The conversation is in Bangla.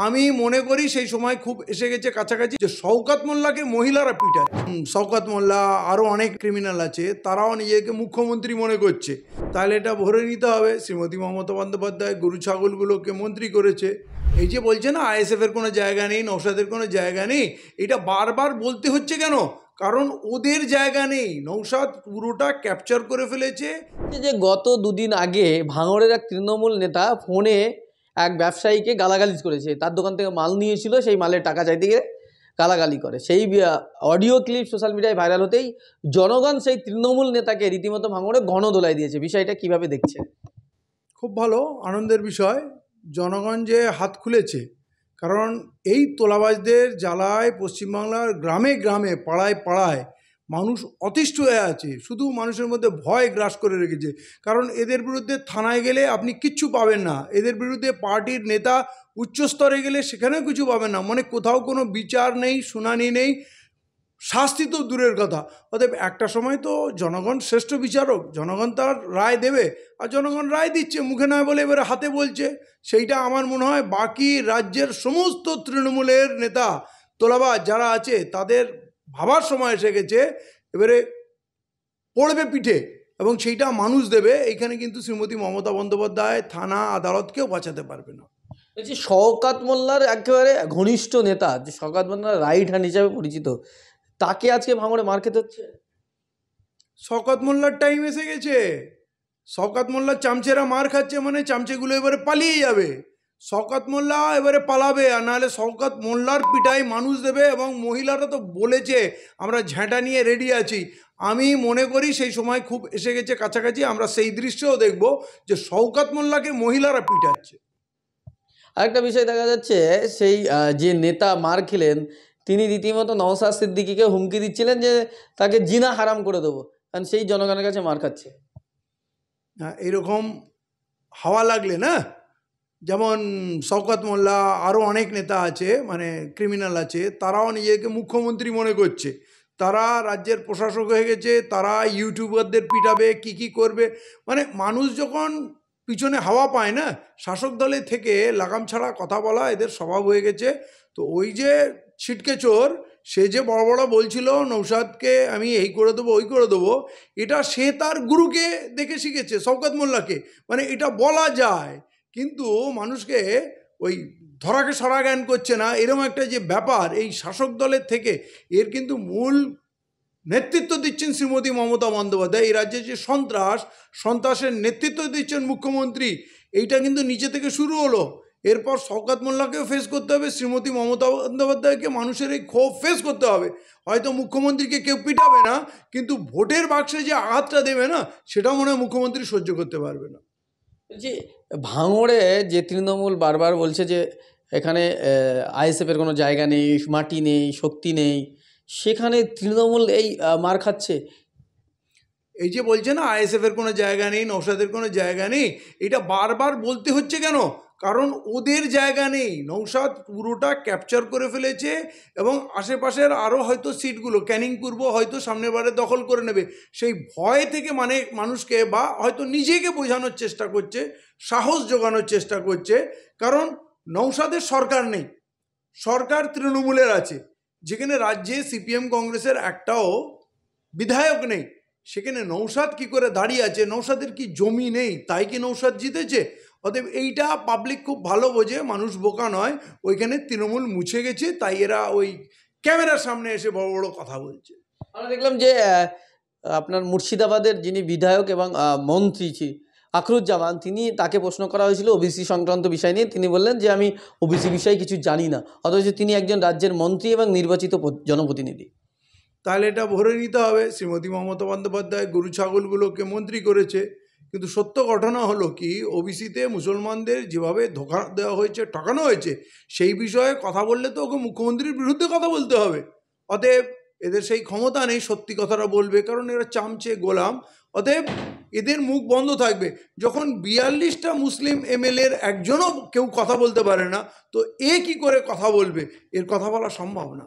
আমি মনে করি সেই সময় খুব এসে গেছে কাছাকাছি যে শওকত মোল্লাকে মহিলারা পিটায়। শওকত মোল্লা আরও অনেক ক্রিমিনাল আছে, তারাও নিজেকে মুখ্যমন্ত্রী মনে করছে। তাহলে এটা ভরে নিতে হবে শ্রীমতী মমতা বন্দ্যোপাধ্যায় গরু ছাগলগুলোকে মন্ত্রী করেছে। এই যে বলছে না আইএসএফের কোনো জায়গা নেই, নওশাদের কোনো জায়গা নেই, এটা বারবার বলতে হচ্ছে কেন? কারণ ওদের জায়গা নেই, নওশাদ পুরোটা ক্যাপচার করে ফেলেছে। যে গত দুদিন আগে ভাঙড়ের এক তৃণমূল নেতা ফোনে এক ব্যবসায়ীকে গালাগালিজ করেছে, তার দোকান থেকে মাল নিয়েছিল, সেই মালের টাকা চাইতে গিয়ে গালাগালি করে। সেই অডিও ক্লিপ সোশ্যাল মিডিয়ায় ভাইরাল হতেই জনগণ সেই তৃণমূল নেতাকে রীতিমতো ভাঙড়ে গণধোলাই দিয়েছে। বিষয়টা কিভাবে দেখছে? খুব ভালো, আনন্দের বিষয়। জনগণ যে হাত খুলেছে, কারণ এই তোলাবাজদের জ্বালায় পশ্চিমবাংলার গ্রামে গ্রামে পাড়ায় পাড়ায় মানুষ অতিষ্ঠ হয়ে আছে। শুধু মানুষের মধ্যে ভয় গ্রাস করে রেখেছে, কারণ এদের বিরুদ্ধে থানায় গেলে আপনি কিচ্ছু পাবেন না, এদের বিরুদ্ধে পার্টির নেতা উচ্চস্তরে গেলে সেখানেও কিছু পাবেন না, মানে কোথাও কোনো বিচার নেই, শুনানি নেই, শাস্তি তো দূরের কথা। অতএব একটা সময় তো জনগণ শ্রেষ্ঠ বিচারক, জনগণ তার রায় দেবে, আর জনগণ রায় দিচ্ছে, মুখে নয় বলে এবারে হাতে বলছে। সেইটা আমার মনে হয় বাকি রাজ্যের সমস্ত তৃণমূলের নেতা তোলাবাজ যারা আছে তাদের ভাবার সময় এসে গেছে, এবারে পড়বে পিঠে এবং সেইটা মানুষ দেবে। এইখানে কিন্তু শ্রীমতী মমতা বন্দ্যোপাধ্যায় থানা আদালতকেও বাঁচাতে পারবে না। বলছি শওকত মোল্লার একেবারে ঘনিষ্ঠ নেতা, যে শওকত মোল্লার রাইট হ্যান্ড হিসাবে পরিচিত, তাকে আজকে ভাঙড়ে মার খেতে হচ্ছে। শওকত মোল্লার টাইম এসে গেছে। শওকত মোল্লার চামচেরা মার খাচ্ছে, মানে চামচেগুলো এবারে পালিয়ে যাবে। শওকত মোল্লা এবারে পালাবে, আর নাহলে শওকত মোল্লার পিটাই মানুষ দেবে। এবং মহিলারা তো বলেছে আমরা ঝ্যাঁটা নিয়ে রেডি আছি। আমি মনে করি সেই সময় খুব এসে গেছে কাছাকাছি, আমরা সেই দৃশ্যও দেখব যে শওকত মোল্লাকে মহিলারা পিটাচ্ছে। আরেকটা বিষয় দেখা যাচ্ছে, সেই যে নেতা মার খেলেন তিনি রীতিমতো নওশাদ সিদ্দিকীকে হুমকি দিচ্ছিলেন যে তাকে জিনা হারাম করে দেবো, কারণ সেই জনগণের কাছে মার খাচ্ছে। এরকম হাওয়া লাগলে না, যেমন শওকত মোল্লা আরও অনেক নেতা আছে, মানে ক্রিমিনাল আছে, তারাও নিজেকে মুখ্যমন্ত্রী মনে করছে। তারা রাজ্যের প্রশাসক হয়ে গেছে, তারা ইউটিউবারদের পিটাবে, কি করবে। মানে মানুষ যখন পিছনে হাওয়া পায় না, শাসক দলে থেকে লাগাম ছাড়া কথা বলা এদের স্বভাব হয়ে গেছে। তো ওই যে ছিটকে চোর, সে যে বড় বড় বলছিল নওশাদকে আমি এই করে দেবো ওই করে দেবো, এটা সে তার গুরুকে দেখে শিখেছে, শওকত মোল্লাকে। মানে এটা বলা যায়, কিন্তু মানুষকে ওই ধরাকে সরা জ্ঞান করছে না, এরকম একটা যে ব্যাপার এই শাসক দলের থেকে। এর কিন্তু মূল নেতৃত্ব দিচ্ছেন শ্রীমতী মমতা বন্দ্যোপাধ্যায়। এই রাজ্যে যে সন্ত্রাসের নেতৃত্ব দিচ্ছেন মুখ্যমন্ত্রী। এইটা কিন্তু নিচে থেকে শুরু হলো, এরপর শওকত মোল্লাকেও ফেস করতে হবে, শ্রীমতী মমতা বন্দ্যোপাধ্যায়কে মানুষের এই ক্ষোভ ফেস করতে হবে। হয়তো মুখ্যমন্ত্রীকে কেউ পিটাবে না, কিন্তু ভোটের বাক্সে যে আঘাতটা দেবে না, সেটাও মনে হয় মুখ্যমন্ত্রী সহ্য করতে পারবে না। যে ভাঙড়ে যে তৃণমূল বারবার বলছে যে এখানে আইএসএফের কোনো জায়গা নেই, মাটি নেই, শক্তি নেই, সেখানে তৃণমূল এই মার খাচ্ছে। এই যে বলছে না আইএসএফের কোনো জায়গা নেই, নওশাদের কোনো জায়গা নেই, এটা বারবার বলতে হচ্ছে কেন? কারণ ওদের জায়গা নেই, নওশাদ পুরোটা ক্যাপচার করে ফেলেছে এবং আশেপাশের আরও হয়তো সিটগুলো ক্যানিং পূর্ব হয়তো সামনের বারে দখল করে নেবে। সেই ভয় থেকে মানে মানুষকে বা হয়তো নিজেকে বোঝানোর চেষ্টা করছে, সাহস জোগানোর চেষ্টা করছে। কারণ নওশাদের সরকার নেই, সরকার তৃণমূলের আছে। যেখানে রাজ্যে সিপিএম কংগ্রেসের একটাও বিধায়ক নেই, সেখানে নওশাদ কি করে দাঁড়িয়ে আছে? নওশাদের কি জমি নেই তাই কি নওশাদ জিতেছে? অতএব এইটা পাবলিক খুব ভালো বোঝে, মানুষ বোকা নয়। ওইখানে তৃণমূল মুছে গেছে, তাই এরা ওই ক্যামেরার সামনে এসে বড় বড় কথা বলছে। আমরা দেখলাম যে আপনার মুর্শিদাবাদের যিনি বিধায়ক এবং মন্ত্রী আখরুজ্জামান, তাকে প্রশ্ন করা হয়েছিল ওবিসি সংক্রান্ত বিষয় নিয়ে। তিনি বললেন যে আমি ওবিসি বিষয়ে কিছু জানি না, অথচ তিনি একজন রাজ্যের মন্ত্রী এবং নির্বাচিত জনপ্রতিনিধি। তাহলে এটা ভরে নিতে হবে শ্রীমতী মমতা বন্দ্যোপাধ্যায় গরু ছাগলগুলোকে মন্ত্রী করেছে। কিন্তু সত্য ঘটনা হলো কি, ওবিসিতে মুসলমানদের যেভাবে ধোঁকা দেওয়া হয়েছে, ঠকানো হয়েছে, সেই বিষয়ে কথা বললে তো ওকে মুখ্যমন্ত্রীর বিরুদ্ধে কথা বলতে হবে। অতএব এদের সেই ক্ষমতা নেই সত্যি কথাটা বলবে, কারণ এরা চামচে গোলাম। অতএব এদের মুখ বন্ধ থাকবে। যখন 42টা মুসলিম এমএলএর একজনও কেউ কথা বলতে পারে না, তো এ কি করে কথা বলবে? এর কথা বলা সম্ভব না।